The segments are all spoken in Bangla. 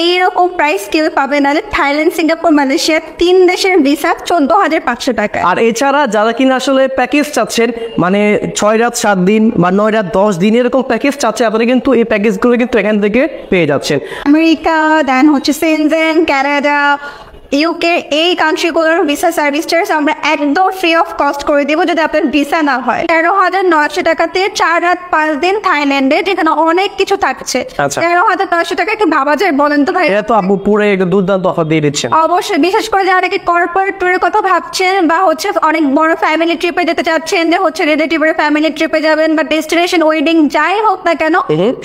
এইরকম প্রাইস কেউ পাবে না। থাইল্যান্ড, সিঙ্গাপুর, মালয়েশিয়া 3 দেশের ভিসা 14,500 টাকা। আর এছাড়া যারা কিনা আসলে প্যাকেজ চাচ্ছেন, মানে 6 রাত 7 দিন বা 9 রাত 10 দিন এরকম প্যাকেজ চাচ্ছে, আপনারা কিন্তু এই প্যাকেজগুলো কিন্তু এখান থেকে পেয়ে যাচ্ছেন। আমেরিকা, দেন হচ্ছে সেনজেন, কানাডা, ইউকে, এই কান্ট্রিগুলোর ভিসা সার্ভিস চার্জ আমরা একদম ফ্রি অফ কস্ট করে দেবো যদি আপনার ভিসা না হয়। 13,900 টাকাতে 4 রাত 5 দিন থাইল্যান্ডে, যেখানে অনেক কিছু থাকছে। 13,900 টাকা একটু ভাবা যায়, বলেন তো ভাই? এটা তো আপু পুরো একটা দুর্দান্ত অফার দিয়ে দিচ্ছেন। অবশ্যই, বিশেষ করে যারা নাকি কর্পোরেট ট্যুরের কথা ভাবছেন বা হচ্ছে অনেক বড় ফ্যামিলি ট্রিপে যেতে চাচ্ছেন, যে হচ্ছে রিলেটিভের ফ্যামিলি ট্রিপে যাবেন বা ডেস্টিনেশন ওয়েডিং যাই হোক না কেন,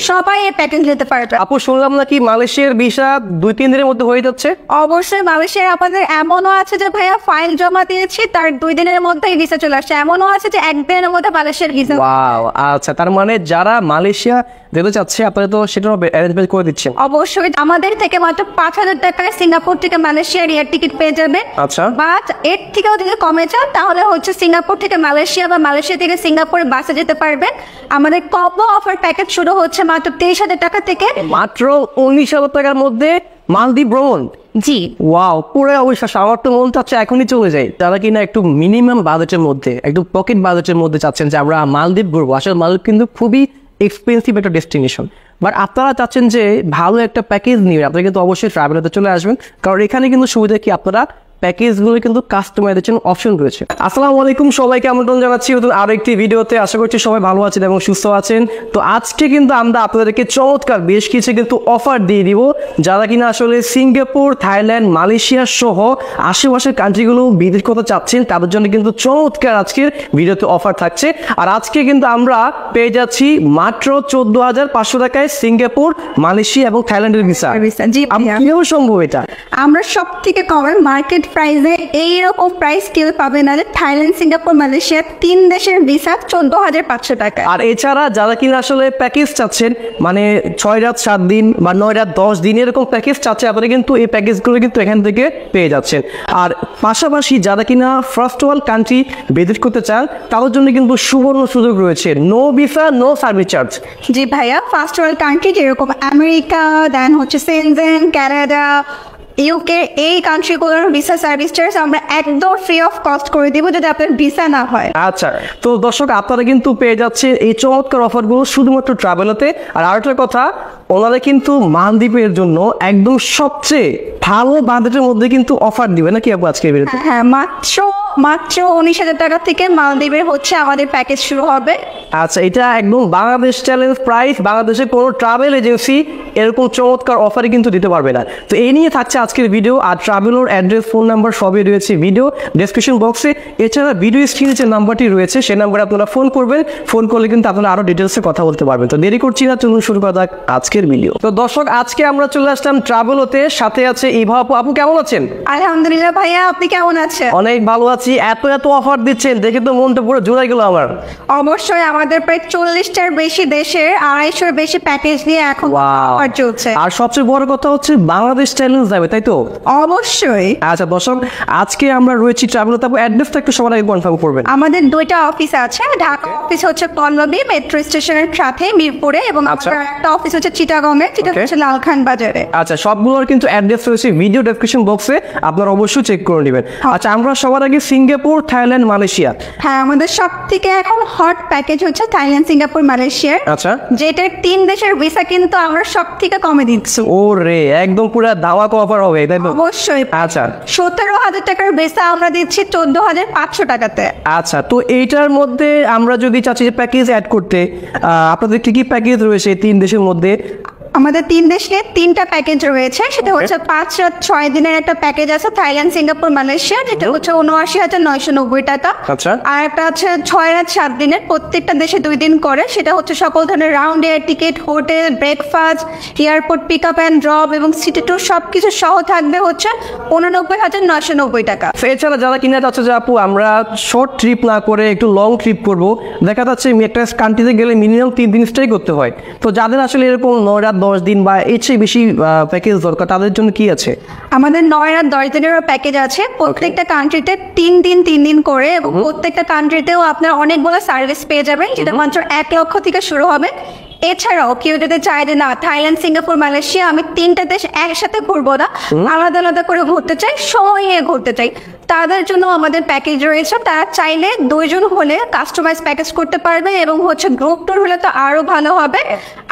সবাই এই প্যাকেজ নিতে পারবে। আপু শুনলাম নাকি মালয়েশিয়ার ভিসা 2-3 দিনের মধ্যে হয়ে যাচ্ছে? অবশ্যই, মালয়েশিয়ার আমাদের এমনও আছে যে ভাইয়া ফাইল জমা দিয়েছি, তার 2 দিনের মধ্যেই ভিসা চলে আসছে। এমনও আছে যে 1 দিনের মধ্যে মালয়েশিয়ার ভিসা। ওয়াও, আচ্ছা, তার মানে যারা মালয়েশিয়া যেতে চাচ্ছে আপনারা তো সেটা অ্যারেঞ্জমেন্ট করে দিচ্ছেন? অবশ্যই, আমাদের থেকে মাত্র 5,000 টাকায় সিঙ্গাপুর থেকে মালয়েশিয়ার এয়ার টিকিট পেয়ে যাবে। আচ্ছা, বাট এর থেকেও যদি কমে যান তাহলে হচ্ছে সিঙ্গাপুর থেকে মালয়েশিয়া বা মালয়েশিয়া থেকে সিঙ্গাপুরে বাসে যেতে পারবেন। আমাদের কম্বো অফার প্যাকেজ শুরু হচ্ছে মাত্র 23,000 টাকা থেকে। মাত্র 19,000 টাকার মধ্যে মালদ্বীপ ভ্রমণ? জি, ওয়াও, পুরো অবিশ্বাস। আমার তো মন চাচ্ছে এখনই চলে যাই। তারা কিনা একটু মিনিমাম বাজেটের মধ্যে, একটু পকেট বাজেটের মধ্যে চাচ্ছেন যে আমরা মালদ্বীপ ঘুরবো। আসলে মালদ্বীপ কিন্তু খুবই এক্সপেন্সিভ একটা ডেস্টিনেশন, বাট আপনারা চাচ্ছেন যে ভালো একটা প্যাকেজ নিয়ে আপনারা কিন্তু অবশ্যই ট্রাভেলাতে চলে আসবেন, কারণ এখানে কিন্তু সুবিধা কি আপনারা প্যাকেজগুলো কিন্তু কাস্টমাইজেশন অপশন রয়েছে। আসসালামু আলাইকুম, সবাইকে আমন্ত্রণ জানাচ্ছি আরো একটি ভিডিওতে। আশা করছি সবাই ভালো আছেন এবং সুস্থ আছেন। তো আজকে কিন্তু আমরা আপনাদেরকে চমৎকার বেশ কিছু কিন্তু অফার দিয়ে দিব, যারা কিনা আসলে সিঙ্গাপুর, থাইল্যান্ড, মালয়েশিয়া সহ আশেপাশের কান্ট্রিগুলো ভিজিট করতে চাচ্ছেন, তাদের জন্য কিন্তু চমৎকার আজকের ভিডিওতে অফার থাকছে। আর আজকে কিন্তু আমরা পেয়ে যাচ্ছি মাত্র 14,500 টাকায় সিঙ্গাপুর, মালয়েশিয়া এবং থাইল্যান্ডের ভিসা। জি, কিভাবে সম্ভব এটা? আমরা সব থেকে কমে মার্কেট প্রাইসে এইরকম প্রাইস কেউ পাবে না। থাইল্যান্ড, সিঙ্গাপুর, মালয়েশিয়া 3 দেশের ভিসা 14,500 টাকা। আর এছাড়া যারা কিনা আসলে প্যাকেজ চাচ্ছেন, মানে 6 রাত 7 দিন বা 9 রাত 10 দিন এরকম প্যাকেজ চাচ্ছে, আপনারা কিন্তু এই প্যাকেজগুলো কিন্তু এখান থেকে পেয়ে যাচ্ছেন। আর পাশাপাশি যারা কিনা ফার্স্ট ওয়ার্ল্ড কান্ট্রি ভিজিট করতে চান, তাদের জন্য কিন্তু সুবর্ণ সুযোগ রয়েছে, no visa, no service charge. জি ভাইয়া, ফার্স্ট ওয়ার্ল্ড কান্ট্রি যেরকম আমেরিকা, দেন হচ্ছে সেনজেন, কানাডা, ইউকে, এই কান্ট্রিগুলোর ভিসা সার্ভিস চার্জ আমরা একদম ফ্রি অফ কস্ট করে দিব যদি আপনার ভিসা না হয়। আচ্ছা, তো দর্শক আপনারা কিন্তু পেয়ে যাচ্ছে এই চমৎকার অফারগুলো শুধুমাত্র ট্রাভেলাতে। আর আরেকটা কথা, ওনারা কিন্তু মালদ্বীপের জন্য একদম সবচেয়ে ভালো বাজেটের মধ্যে কিন্তু অফার দিবে নাকি আপু আজকে? হ্যাঁ, মাত্র 19,000 টাকা থেকে মালদ্বীপের হচ্ছে আমাদের প্যাকেজ শুরু হবে। আচ্ছা, এটা একদম বাংলাদেশ চ্যালেঞ্জ প্রাইস, বাংলাদেশের কোনো ট্রাভেল এজেন্সি এরকম চমৎকার অফারই কিন্তু দিতে পারবে না। তো এই নিয়ে থাকছে আজকের ভিডিও। আর ট্রাভেলের অ্যাড্রেস, ফোন নাম্বার সবই রয়েছে ভিডিও ডেসক্রিপশন বক্সে। এছাড়া ভিডিও স্ক্রিনে যে নাম্বারটি রয়েছে সেই নাম্বারে আপনারা ফোন করবেন। ফোন করলে কিন্তু আপনারা আরো ডিটেলসে কথা বলতে পারবেন। তো দেরি করছি না, চলুন শুরু করা যাক আজকের ভিডিও। তো দর্শক, আজকে আমরা চলে আসলাম ট্রাভেলতে, সাথে আছে ইভা আপু। আপু কেমন আছেন? আলহামদুলিল্লাহ ভাইয়া, আপনি কেমন আছেন? অনেক ভালো আছি। এত অফার দিচ্ছেন দেখে তো মনটা পুরো জোড়াই গেল আমার। অবশ্যই, আমাদের প্রায় 40টার বেশি দেশের 250-এর বেশি প্যাকেজ নিয়ে এখন অফার চলছে। আর সবচেয়ে বড় কথা হচ্ছে বাংলাদেশ চ্যালেঞ্জ যাবে, তাই তো? অবশ্যই। আচ্ছা দর্শক, আজকে আমরা রয়েছি ট্রাভেলতে। আপু অ্যাড্রেসটা একটু সবার আগে কনফার্ম করবেন। আমাদের 2টা অফিস আছে। ঢাকা অফিস হচ্ছে পল্লবী মেট্রো স্টেশনের সাথে মিরপুরে, এবং একটা অফিস হচ্ছে চিটাগংয়ে, যেটা হচ্ছে লালখান বাজারে। আচ্ছা, সবগুলোর কিন্তু অ্যাড্রেস রয়েছে ভিডিও ডেসক্রিপশন বক্সে, আপনারা অবশ্যই চেক করে নেবেন। আচ্ছা, আমরা সবার আগে সিঙ্গাপুর, থাইল্যান্ড, মালয়েশিয়া। হ্যাঁ, আমাদের সব থেকে এখন হট প্যাকেজ হচ্ছে থাইল্যান্ড, সিঙ্গাপুর, মালয়েশিয়ার। আচ্ছা, যেটার 3 দেশের ভিসা কিন্তু আমরা সব থেকে কমে দিচ্ছি। ওরে, একদম পুরো ধামাকা অফার হবে, তাই তো? অবশ্যই। আচ্ছা, 17,000 টাকার ভিসা আমরা দিচ্ছি 14,500 টাকাতে। আচ্ছা, তো এইটার মধ্যে আমরা যদি চাচ্ছি যে প্যাকেজ অ্যাড করতে, আপনাদের কি কি প্যাকেজ রয়েছে 3 দেশের মধ্যে? আমাদের 3 দেশে 3টা প্যাকেজ রয়েছে। সেটা হচ্ছে 5 রাত 6 দিনের একটা প্যাকেজ আছে থাইল্যান্ড, সিঙ্গাপুর, মালয়েশিয়া, যেটা হচ্ছে 79,990 টাকা। আচ্ছা, আর একটা আছে 6 রাত 7 দিনের, প্রত্যেকটা দেশে 2 দিন করে। সেটা হচ্ছে সকল ধরনের round air ticket, hotel, breakfast, airport pick up and drop এবং সিটি ট্যুর সবকিছু সহ থাকবে হচ্ছে 89,990 টাকা। এছাড়া যারা কিনা যাচ্ছে যে আপু আমরা শর্ট ট্রিপ না করে একটু লং ট্রিপ করব, দেখা যাচ্ছে একটা কান্ট্রিতে গেলে মিনিমাম 3 দিন স্টে করতে হয়, তো যাদের আসলে এরকম 9 রাত 10 দিন বা এর চেয়ে বেশি প্যাকেজ দরকার, তাদের জন্য কি আছে? আমাদের 9 রাত 10 দিনেরও প্যাকেজ আছে। প্রত্যেকটা কান্ট্রিতে 3 দিন করে, এবং প্রত্যেকটা কান্ট্রিতেও আপনার অনেকগুলো সার্ভিস পেয়ে যাবেন, যেটা মাত্র 1 লক্ষ থেকে শুরু হবে। এছাড়াও কেউ যদি চায় যে না থাইল্যান্ড, সিঙ্গাপুর, মালয়েশিয়া আমি 3টা দেশ একসাথে ঘুরবো না, আলাদা আলাদা করে ঘুরতে চাই, সময় নিয়ে ঘুরতে চাই, তাদের জন্য আমাদের প্যাকেজ রয়েছে। তারা চাইলে 2 জন হলে কাস্টমাইজ প্যাকেজ করতে পারবে এবং গ্রুপ ট্যুর হলে তো আরো ভালো হবে।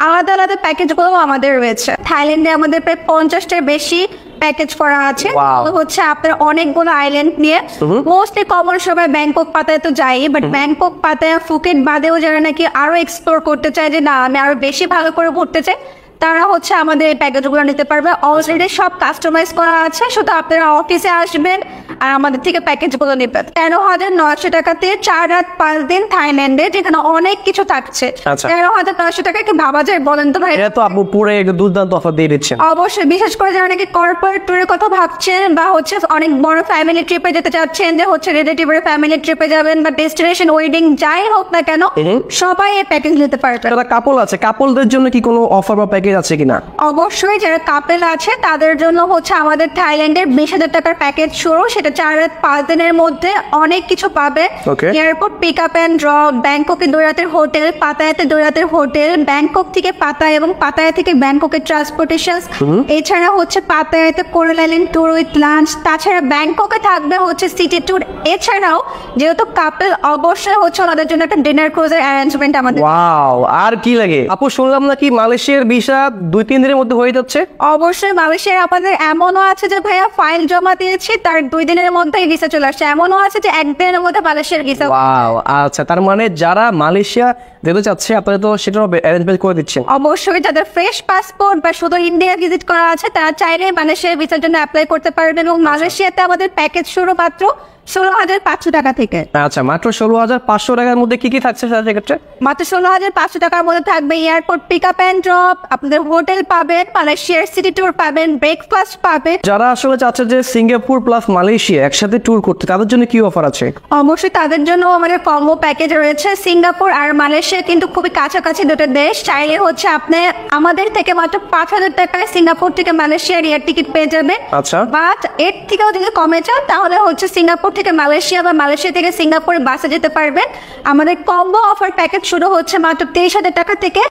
আলাদা আলাদা প্যাকেজগুলো আমাদের রয়েছে। থাইল্যান্ডে আমাদের প্রায় 50টার বেশি প্যাকেজ করা আছে। আপনার অনেকগুলো আইল্যান্ড নিয়ে মোস্টলি কমন সবাই ব্যাংকক, পাতায় তো যাই, বাট ব্যাংকক, পাতায়া, ফুকেট বাদেও যারা নাকি আরো এক্সপ্লোর করতে চায় যে না আমি আরো বেশি ভালো করে ঘুরতে চাই, তারা আমাদের এই প্যাকেজগুলো নিতে পারবে। অলরেডি সব কাস্টমাইজ করা আছে, শুধু আপনারা অফিসে আসবেন আর আমাদের থেকে প্যাকেজগুলো নেবেন। 13,900 টাকাতে 4 রাত 5 দিন থাইল্যান্ডে, যেখানে অনেক কিছু থাকছে। 13,900 টাকা কি ভাবা যায় বলেন তো ভাই? এটা তো আপু পুরো একটা দুর্দান্ত অফার দিয়ে দিচ্ছেন। অবশ্যই, বিশেষ করে যারা নাকি কর্পোরেট ট্যুরের কথা ভাবছেন বা অনেক বড় ফ্যামিলি ট্রিপে যেতে চাচ্ছেন, যে রিলেটিভের ফ্যামিলি ট্রিপে যাবেন বা ডেস্টিনেশন ওয়েডিং যাই হোক না কেন, সবাই এই প্যাকেজ নিতে পারবে। যারা কাপল আছে, কাপলদের জন্য কি কোনো অফার বা প্যাকেজ আছে কিনা? অবশ্যই, যারা কাপল আছে তাদের জন্য আমাদের থাইল্যান্ডের 20,000 টাকার প্যাকেজ শুরু। সেটা 4 রাত 5 দিনের মধ্যে অনেক কিছু পাবে। Airport pick up and drop, ব্যাংককে 2 রাতের হোটেল, পাতায়াতে 2 রাতের হোটেল, ব্যাংকক থেকে পাতায়া এবং পাতায়া থেকে ব্যাংককের ট্রান্সপোর্টেশন, এছাড়া পাতায়াতে coral island tour with lunch, তাছাড়া ব্যাংককে থাকবে সিটি ট্যুর। এছাড়াও যেহেতু কাপল, অবশ্যই ওনাদের জন্য একটা ডিনার ক্রুজের অ্যারেঞ্জমেন্ট আমাদের। ওয়াও, আর কি লাগে আপু? শুনলাম নাকি মালয়েশিয়ার ভিসা 2-3 দিনের মধ্যে হয়ে যাচ্ছে। অবশ্যই, মালয়েশিয়ার আমাদের এমনও আছে যে ভাইয়া ফাইল জমা দিয়েছি, তার 2 দিনের মধ্যেই ভিসা চলে আসছে। এমনও আছে যে 1 দিনের মধ্যে মালয়েশিয়ার ভিসা। ওয়াও, আচ্ছা, তার মানে যারা মালয়েশিয়া যেতে চাচ্ছে আপনারা তো সেটাও অ্যারেঞ্জমেন্ট করে দিচ্ছেন। অবশ্যই, যাদের ফ্রেশ পাসপোর্ট বা শুধু ইন্ডিয়া ভিজিট করা আছে তারা চাইলে মালয়েশিয়ার ভিসার জন্য অ্যাপ্লাই করতে পারবেন। এবং মালয়েশিয়াতে আমাদের প্যাকেজ শুরু মাত্র 16,500 টাকা থেকে। আচ্ছা, মাত্র 16,500 টাকার মধ্যে কি কি থাকছে সেক্ষেত্রে? মাত্র 16,500 টাকার মধ্যে থাকবে airport pick up and drop, আপনাদের হোটেল পাবেন, মালয়েশিয়ার সিটি ট্যুর পাবেন, ব্রেকফাস্ট পাবেন। যারা আসলে চাচ্ছে যে সিঙ্গাপুর প্লাস মালয়েশিয়া একসাথে ট্যুর করতে, তাদের জন্য কি অফার আছে? অবশ্যই, তাদের জন্য আমাদের কম্বো প্যাকেজ রয়েছে। সিঙ্গাপুর আর মালয়েশিয়া কিন্তু খুবই কাছাকাছি দুটো দেশ। চাইলে আপনি আমাদের থেকে মাত্র 5,000 টাকায় সিঙ্গাপুর থেকে মালয়েশিয়ার এয়ার টিকিট পেয়ে যাবেন। আচ্ছা, বাট এর থেকেও যদি কমে চান তাহলে সিঙ্গাপুর থেকে মালয়েশিয়া বা মালয়েশিয়া থেকে সিঙ্গাপুরে বাসে যেতে পারবেন। আমাদের কম্বো অফার প্যাকেজ শুরু হচ্ছে মাত্র 23,000 টাকা থেকে।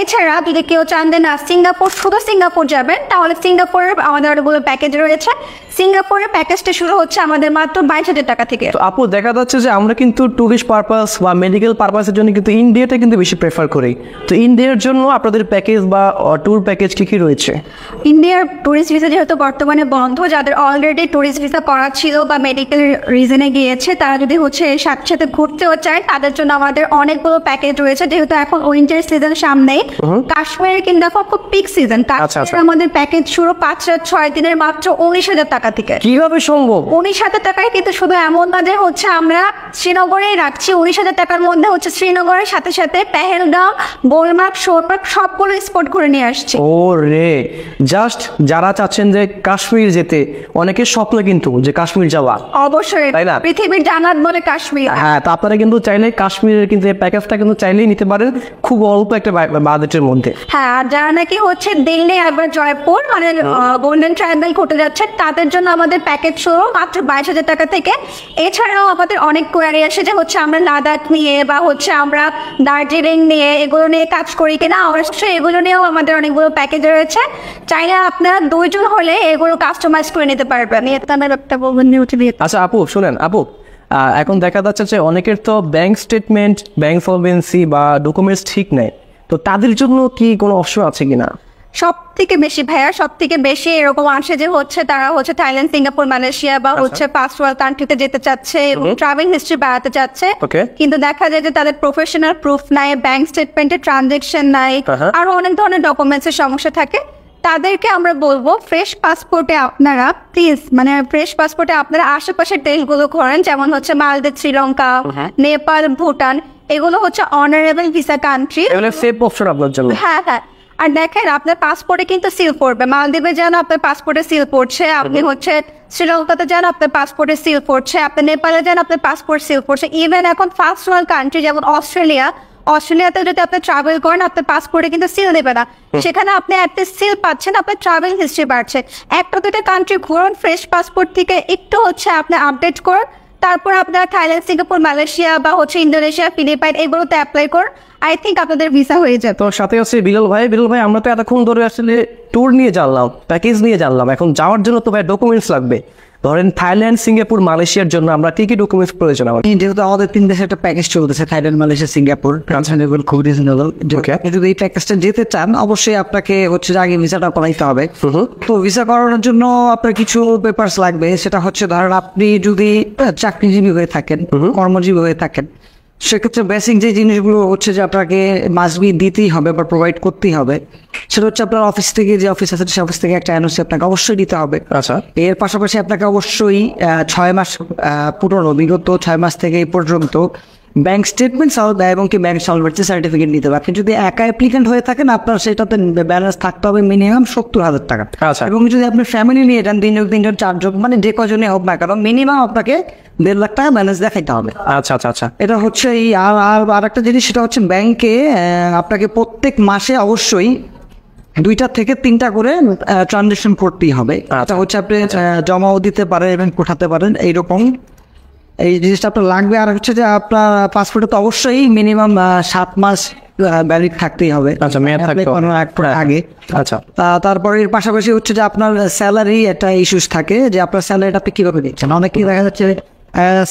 এছাড়া যদি কেউ চান যে না সিঙ্গাপুর, শুধু সিঙ্গাপুর যাবেন, তাহলে সিঙ্গাপুরের আমাদের অনেকগুলো প্যাকেজ রয়েছে। সিঙ্গাপুরের প্যাকেজটা শুরু হচ্ছে আমাদের মাত্র 22,000 টাকা থেকে। তো আপু, দেখা যাচ্ছে যে আমরা কিন্তু টুরিস্ট পারপাস বা মেডিকেল পারপাসের জন্য কিন্তু ইন্ডিয়াটা কিন্তু বেশি প্রেফার করি। তো ইন্ডিয়ার জন্য আপনাদের প্যাকেজ বা ট্যুর প্যাকেজ কি কি রয়েছে? ইন্ডিয়ার টুরিস্ট ভিসা যেহেতু বর্তমানে বন্ধ, যাদের অলরেডি টুরিস্ট ভিসা করা ছিল বা মেডিকেল রিজনে গিয়েছে, তারা যদি এর সাথে সাথে ঘুরতেও চায়, তাদের জন্য আমাদের অনেকগুলো প্যাকেজ রয়েছে। যেহেতু এখন উইন্টার সিজন সামনেই, কাশ্মীরের কিন্তু এখন খুব পিক সিজন। আমাদের প্যাকেজ শুরু 5 রাত 6 দিনের মাত্র 19,000 টাকা থেকে। কিভাবে সম্ভব? 19,000 টাকায় কিন্তু শুধু এমন না যে আমরা শ্রীনগরেই রাখছি। 19,000 টাকার মধ্যে শ্রীনগরের সাথে সাথে পেহেলগাম, গোলমার্গ, সোনমার্গ সবগুলো স্পট ঘুরে নিয়ে আসছে। ও রে, জাস্ট যারা চাচ্ছেন যে কাশ্মীর যেতে, অনেকের স্বপ্ন কিন্তু যে কাশ্মীর যাওয়া। অবশ্যই, তাই না? পৃথিবীর জান্নাত বলে কাশ্মীর। হ্যাঁ, তো আপনারা কিন্তু চাইলে কাশ্মীরের কিন্তু এই প্যাকেজটা কিন্তু চাইলেই নিতে পারেন, খুব অল্প একটা বাজেটের মধ্যে। হ্যাঁ, আর যারা নাকি দিল্লি একবার জয়পুর গোল্ডেন ট্রায়াঙ্গেল ঘুরতে যাচ্ছে, তাদের জন্য আমাদের প্যাকেজ শুরু মাত্র 22,000 টাকা থেকে। এছাড়াও আমাদের অনেক কোয়ারি আসে যে আমরা লাদাখ নিয়ে বা আমরা দার্জিলিং নিয়ে, এগুলো নিয়ে কাজ করি কিনা। অবশ্যই এগুলো নিয়েও আমাদের অনেকগুলো প্যাকেজ রয়েছে। চাইলে আপনারা 2 জন হলে এগুলো কাস্টমাইজ করে নিতে পারবেন। আচ্ছা আপু, শুনেন আপু, এখন দেখা যাচ্ছে যে অনেকের তো ব্যাংক স্টেটমেন্ট, ব্যাংক সলভেন্সি বা ডকুমেন্টস ঠিক নেই, তো তাদের জন্য কি কোনো অপশন আছে কিনা? সব থেকে বেশি ভাইয়া, সব থেকে বেশি এরকম আসে যে তারা থাইল্যান্ড, সিঙ্গাপুর, মালয়েশিয়া বা ফার্স্ট ওয়ার্ল্ড কান্ট্রিতে যেতে চাচ্ছে এবং ট্রাভেল হিস্ট্রি বাড়াতে চাচ্ছে, কিন্তু দেখা যায় যে তাদের প্রফেশনাল প্রুফ নাই, ব্যাংক স্টেটমেন্টের ট্রানজাকশন নাই, আরো অনেক ধরনের ডকুমেন্টসের সমস্যা থাকে। তাদেরকে আমরা বলবো ফ্রেশ পাসপোর্টে আপনারা প্লিজ ফ্রেশ পাসপোর্টে আপনারা আশেপাশের দেশগুলো করেন, যেমন মালদ্বীপ, শ্রীলঙ্কা, নেপাল, ভুটান, এগুলো honourable visa country. Safe option আপনার জন্য। হ্যাঁ হ্যাঁ, আর দেখেন আপনার পাসপোর্টে কিন্তু সিল পড়বে। মালদ্বীপে যেন আপনার পাসপোর্টে সিল পড়ছে, আপনি শ্রীলঙ্কাতে যেন আপনার পাসপোর্টে সিল পড়ছে, আপনি নেপালে যেন আপনার পাসপোর্ট সিল পড়ছে। ইভেন এখন ফার্স্ট ওয়ার্ল্ড কান্ট্রি যেমন অস্ট্রেলিয়াতে যদি আপনি ট্রাভেল করেন, আপনার পাসপোর্টে কিন্তু সিল দেবে না, সেখানে আপনি অ্যাটলিস্ট সিল পাচ্ছেন, আপনার ট্রাভেল হিস্ট্রি বাড়ছে। একটা দুটো কান্ট্রি ঘুরুন, ফ্রেশ পাসপোর্ট থেকে একটু আপনি আপডেট করুন, তারপর আপনারা থাইল্যান্ড, সিঙ্গাপুর, মালয়েশিয়া বা হচ্ছে ইন্দোনেশিয়া, ফিলিপাইন এগুলোতে অ্যাপ্লাই করুন, আই থিঙ্ক আপনাদের ভিসা হয়ে যাবে। তো সাথে আছে বিলাল ভাই, আমরা তো এতক্ষণ ধরে আসলে ট্যুর নিয়ে জানলাম, প্যাকেজ নিয়ে জানলাম, এখন যাওয়ার জন্য তো ভাই ডকুমেন্টস লাগবে। ধরেন থাইল্যান্ড, সিঙ্গাপুর, মালয়েশিয়ার জন্য আমরা কি কি ডকুমেন্টস প্রয়োজন আমার? যেহেতু আমাদের 3 দেশের একটা প্যাকেজ চলতেছে, থাইল্যান্ড, মালয়েশিয়া, সিঙ্গাপুর, ট্রান্সফারেবল, খুব রিজনেবল। যদি এই প্যাকেজটা যেতে চান অবশ্যই আপনাকে হচ্ছে আগে ভিসাটা করাইতে হবে। তো ভিসা করানোর জন্য আপনার কিছু পেপারস লাগবে। সেটা হচ্ছে ধরেন আপনি যদি চাকরিজীবী হয়ে থাকেন, কর্মজীবী হয়ে থাকেন, সেক্ষেত্রে বেসিক যে জিনিসগুলো হচ্ছে যে আপনাকে মাস্টবি দিতেই হবে বা প্রোভাইড করতেই হবে, সেটা হচ্ছে আপনার অফিস থেকে যে অফিস আছে সে অফিস থেকে একটা এনওসি আপনাকে অবশ্যই দিতে হবে। আচ্ছা, এর পাশাপাশি আপনাকে অবশ্যই 6 মাস পুরনো, বিগত 6 মাস থেকে এই পর্যন্ত ব্যাংক স্টেটমেন্ট এবং কি ব্যাংক সলভেন্সি সার্টিফিকেট নিতে হবে। আপনি যদি একা অ্যাপ্লিকেন্ট হয়ে থাকেন আপনার সেটাতে ব্যালেন্স থাকতে হবে মিনিমাম 70,000 টাকা। আচ্ছা। এবং যদি আপনি ফ্যামিলি নিয়ে যান, 3 জন 4 জন, মানে যে কজনে হোক না কেন, মিনিমাম আপনাকে 1.5 লাখ টাকা ব্যালেন্স দেখাইতে হবে। আচ্ছা। এটা হচ্ছে এই আর একটা জিনিস, সেটা হচ্ছে ব্যাংকে আপনাকে প্রত্যেক মাসে অবশ্যই 2টা থেকে 3টা করে ট্রানজাকশন করতেই হবে। এটা হচ্ছে আপনি জমাও দিতে পারেন এবং পাঠাতে পারেন, এইরকম এই জিনিসটা আপনার লাগবে। আর হচ্ছে যে আপনার পাসপোর্টে তো অবশ্যই মিনিমাম 7 মাস ভ্যালিড থাকতেই হবে। আচ্ছা, মেয়াদ থাকতে হবে আগে। আচ্ছা, তারপরে এর পাশাপাশি হচ্ছে যে আপনার স্যালারি একটা ইস্যুস থাকে, যে আপনার স্যালারিটা আপনি কিভাবে দিচ্ছেন। অনেকেই দেখা যাচ্ছে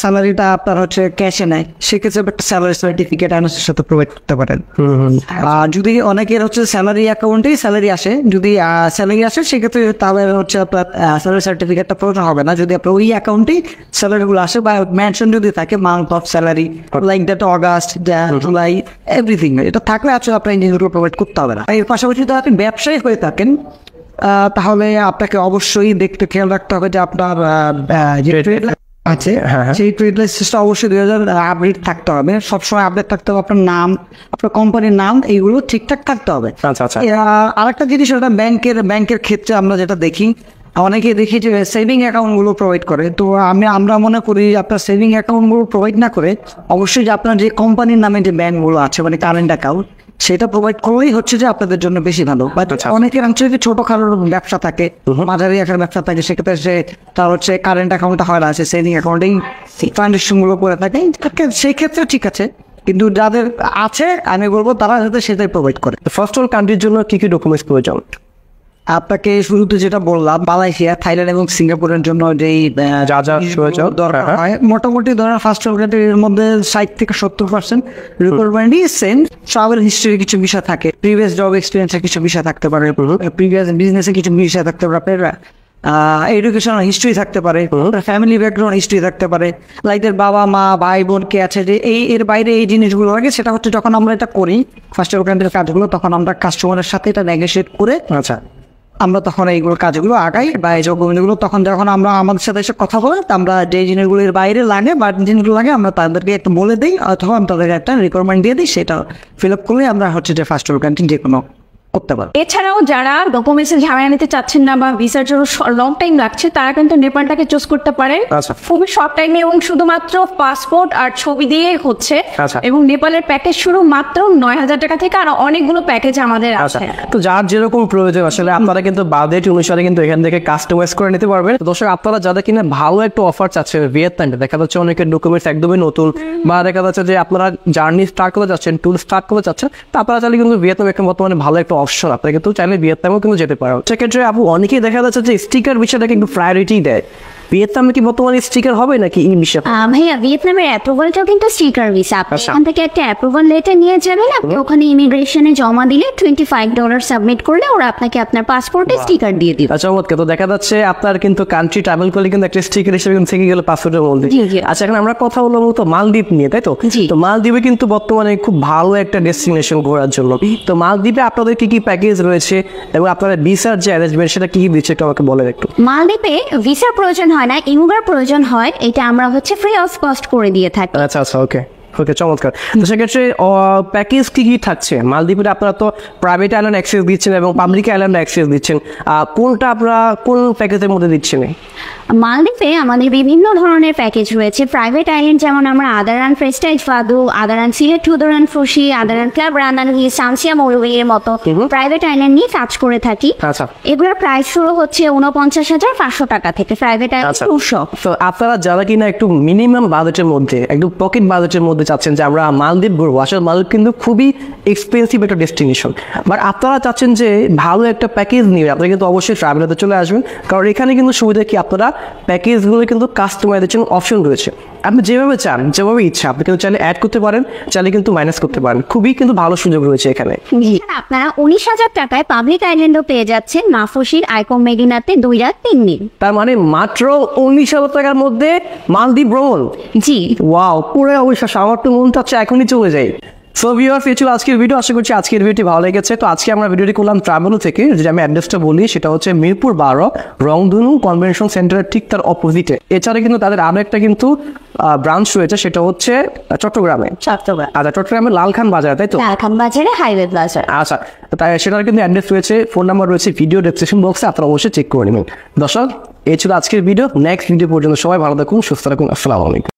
স্যালারিটা আপনার হচ্ছে ক্যাশে নেয়, সেক্ষেত্রে একটা স্যালারি সার্টিফিকেট এনওসির সাথে প্রোভাইড করতে পারেন। আর যদি অনেকের হচ্ছে স্যালারি অ্যাকাউন্টেই স্যালারি আসে, যদি স্যালারি আসে সেক্ষেত্রে তাহলে হচ্ছে আপনার স্যালারি সার্টিফিকেটটা প্রয়োজন হবে না। যদি আপনার ওই অ্যাকাউন্টেই স্যালারিগুলো আসে বা মেনশন যদি থাকে month of salary like that August, July, everything, এটা থাকলে আসলে আপনার এই জিনিসগুলো প্রোভাইড করতে হবে না। এর পাশাপাশি যদি আপনি ব্যবসায়ী হয়ে থাকেন তাহলে আপনাকে অবশ্যই খেয়াল রাখতে হবে যে আপনার যে ট্রেড আছে সেই ট্রেড লাইসেন্সটা অবশ্যই 2000 আপডেট থাকতে হবে, সবসময় আপডেট থাকতে হবে। আপনার নাম, আপনার কোম্পানির নাম, এইগুলো ঠিকঠাক থাকতে হবে। আচ্ছা। আরেকটা জিনিস, ওটা ব্যাংকের ক্ষেত্রে আমরা যেটা দেখি, অনেকে দেখি যে সেভিং অ্যাকাউন্টগুলো প্রোভাইড করে। তো আমরা মনে করি আপনার সেভিং অ্যাকাউন্টগুলো প্রোভাইড না করে অবশ্যই যে আপনার যে কোম্পানির নামে যে ব্যাংকগুলো আছে, মানে কারেন্ট অ্যাকাউন্ট, সেটা প্রোভাইড করলেই হচ্ছে যে আপনাদের জন্য বেশি ভালো। বাট অনেকের অঞ্চলে ছোটখাটো ব্যবসা থাকে, মাঝারি আকার ব্যবসা থাকে, সেক্ষেত্রে সে তার হচ্ছে কারেন্ট অ্যাকাউন্টটা হয় না, সে সেভিং অ্যাকাউন্টেই ট্রানজাকশনগুলো করে থাকে, সেই ক্ষেত্রে ঠিক আছে। কিন্তু যাদের আছে আমি বলবো তারা যাতে সেটাই প্রোভাইড করে। ফার্স্ট ওয়ার্ল্ড কান্ট্রির জন্য কি কি ডকুমেন্টস প্রয়োজন? আপনাকে শুরুতে যেটা বললাম, মালয়েশিয়া, থাইল্যান্ড এবং সিঙ্গাপুরের জন্য যেই যা দরকার হয়, মোটামুটি ধরেন ফার্স্ট ওয়ার্ল্ড মধ্যে 60 থেকে 70% রিকোয়ারমেন্টই সেম। ট্রাভেল হিস্ট্রি কিছু বিষয় থাকে, প্রিভিয়াস জব এক্সপিরিয়েন্সের কিছু বিষয় থাকতে পারে, প্রিভিয়াস বিজনেসে কিছু বিষয় থাকতে পারে, আপনার এডুকেশনাল হিস্ট্রি থাকতে পারে, ফ্যামিলি ব্যাকগ্রাউন্ড হিস্ট্রি থাকতে পারে, লাইক বাবা মা ভাই বোন কে আছে, যে এর বাইরে এই জিনিসগুলো লাগে। সেটা হচ্ছে যখন আমরা এটা করি ফার্স্ট ওয়ার্ল্ড কাজগুলো, তখন আমরা কাস্টমারের সাথে এটা নেগোশিয়েট করে আচ্ছা আমরা তখন এইগুলো কাজগুলো আগাই বা এই ডকুমেন্টগুলো তখন যখন আমরা আমাদের সাথে এসে কথা বলে, আমরা যে জিনিসগুলোর বাইরে লাগে বা জিনিসগুলো লাগে আমরা তাদেরকে একটু বলে দিই, অথবা আমি তাদেরকে একটা রিকোয়ারমেন্ট দিয়ে দিই, সেটা ফিল আপ করে আমরা হচ্ছে যে ফার্স্ট ওয়ার্ল্ড কান্ট্রি যে কোনো করতে পারবো। এছাড়াও যারা ডকুমেন্টসের ঝামেলা নিতে চাচ্ছেন না বা ভিসার জন্য লং টাইম লাগছে, তারা কিন্তু নেপালটাকে চুজ করতে পারে। আচ্ছা। খুবই শর্ট টাইমে এবং শুধুমাত্র পাসপোর্ট আর ছবি দিয়ে হচ্ছে। আচ্ছা। এবং নেপালের প্যাকেজ শুরু মাত্র 9,000 টাকা থেকে, আর অনেকগুলো প্যাকেজ আমাদের আছে। তো যার যেরকম প্রয়োজন আসলে আপনারা কিন্তু বাজেট অনুসারে কিন্তু এখান থেকে কাস্টমাইজ করে নিতে পারবেন। তো দর্শক, আপনারা যাদের কিনা ভালো একটা অফার চাচ্ছেন ভিয়েতনামে, দেখা যাচ্ছে অনেকের ডকুমেন্টস একদমই নতুন, বা দেখা যাচ্ছে যে আপনারা জার্নি স্টার্ট করতে যাচ্ছেন, ট্যুর স্টার্ট করতে যাচ্ছেন, তা আপনারা চাইলে কিন্তু ভিয়েতনাম একটা বর্তমানে ভালো একটা অপশন, আপনারা কিন্তু চাইলে ভিয়েতনামেও কিন্তু যেতে পারো। সেক্ষেত্রে আপু অনেকেই দেখা যাচ্ছে যে স্টিকার বিষয়টাকে একটু প্রায়োরিটি দেয়। ভিয়েতনামে কি বর্তমানে স্টিকার হবে নাকি এই বিষয়? ভাইয়া, ভিয়েতনামের অ্যাপ্রুভালটাও কিন্তু স্টিকার ভিসা। আপনি এখান থেকে একটা অ্যাপ্রুভাল লেটার নিয়ে যাবেন, আপনি ওখানে ইমিগ্রেশনে জমা দিলে $25 সাবমিট করলে ওরা আপনাকে আপনার পাসপোর্টে স্টিকার দিয়ে দিবে। আচ্ছা, চমৎকার। তো দেখা যাচ্ছে আপনার কিন্তু কান্ট্রি ট্রাভেল করলে কিন্তু একটা স্টিকার হিসেবে থেকে গেল পাসপোর্টের মধ্যে। আচ্ছা, এখন আমরা কথা বলবো মূলত মালদ্বীপ নিয়ে, তাই তো? তো মালদ্বীপে কিন্তু বর্তমানে খুব ভালো একটা ডেস্টিনেশন ঘোরার জন্য। তো মালদ্বীপে আপনাদের কি কি প্যাকেজ রয়েছে এবং আপনারা ভিসার যে অ্যারেঞ্জমেন্ট সেটা কি দিচ্ছে একটু আমাকে বলেন একটু। মালদ্বীপে ভিসার প্রয়োজন হয় না, ইমিগ্রের প্রয়োজন হয়। এটা আমরা হচ্ছে ফ্রি অফ কস্ট করে দিয়ে থাকি। আচ্ছা, ওকে। ওকে, চমৎকার। তো সেক্ষেত্রে প্যাকেজ কি কি থাকছে মালদ্বীপে? আপনারা তো প্রাইভেট আইল্যান্ড অ্যাক্সেস দিচ্ছেন এবং পাবলিক আইল্যান্ড অ্যাক্সেস দিচ্ছেন, কোনটা আপনারা কোন প্যাকেজের মধ্যে দিচ্ছেন? মালদ্বীপে আমাদের বিভিন্ন ধরনের প্যাকেজ রয়েছে। প্রাইভেট আইল্যান্ড যেমন আমরা আদারান প্রেস্টাইজ ফাদু, আদারান সিলেট টুদরান ফুসি, আদারান ক্লাব রান্নানি, সামসিয়া মরুবি-এর মতো প্রাইভেট আইল্যান্ড নিয়ে কাজ করে থাকি। আচ্ছা, এগুলোর প্রাইস শুরু হচ্ছে 49,500 টাকা থেকে। Private island 200। তো আপনারা যারা কিনা একটু মিনিমাম বাজেটের মধ্যে, একটু পকেট বাজেটের মধ্যে চাচ্ছেন যে আমরা মালদ্বীপ ঘুরবো, আসলে মালদ্বীপ কিন্তু খুবই এক্সপেন্সিভ একটা ডেস্টিনেশন, বাট আপনারা চাচ্ছেন যে ভালো একটা প্যাকেজ নিয়ে আপনারা কিন্তু অবশ্যই ট্রাভেলারতে চলে আসবেন, কারণ এখানে কিন্তু সুবিধা কি আপনারা প্যাকেজগুলো কিন্তু কাস্টমাইজেশন অপশন রয়েছে। আপনি যেভাবে চান, যেভাবে ইচ্ছা আপনি কিন্তু চাইলে অ্যাড করতে পারেন, চাইলে কিন্তু মাইনাস করতে পারেন। খুবই কিন্তু ভালো সুযোগ রয়েছে এখানে। আপনারা 19,000 টাকায় পাবলিক আইল্যান্ডও পেয়ে যাচ্ছেন মাফুসির আইকন মেডিনাতে 2 রাত 3 দিন। তার মানে মাত্র 19,000 টাকার মধ্যে মালদ্বীপ ভ্রমণ। জি, ওয়াও, পুরো অবিশ্বাস, আমার তো মন চাচ্ছে এখনই চলে যাই। সো ভিউয়ার্স, এই ছিল আজকের ভিডিও। আশা করছি আজকের ভিডিওটি ভালো লেগেছে। তো আজকে আমরা ভিডিওটি করলাম ট্রাভেলো থেকে, যে আমি অ্যাড্রেসটা বলি সেটা হচ্ছে মিরপুর 12 রংধনু কনভেনশন সেন্টারের ঠিক তার অপোজিটে। এছাড়া কিন্তু তাদের আরো একটা কিন্তু ব্রাঞ্চ রয়েছে, সেটা হচ্ছে চট্টগ্রামে। আচ্ছা, চট্টগ্রামে লালখান বাজার, তাই তো? লালখান বাজারে হাইওয়ে প্লাজা। আচ্ছা, তাই সেটার কিন্তু অ্যাড্রেস রয়েছে, ফোন নাম্বার রয়েছে ভিডিও ডেসক্রিপশন বক্সে, আপনারা অবশ্যই চেক করে নেবেন। দর্শক, এই ছিল আজকের ভিডিও। নেক্সট ভিডিও পর্যন্ত সবাই ভালো থাকুন, সুস্থ থাকুন। আসসালামু আলাইকুম।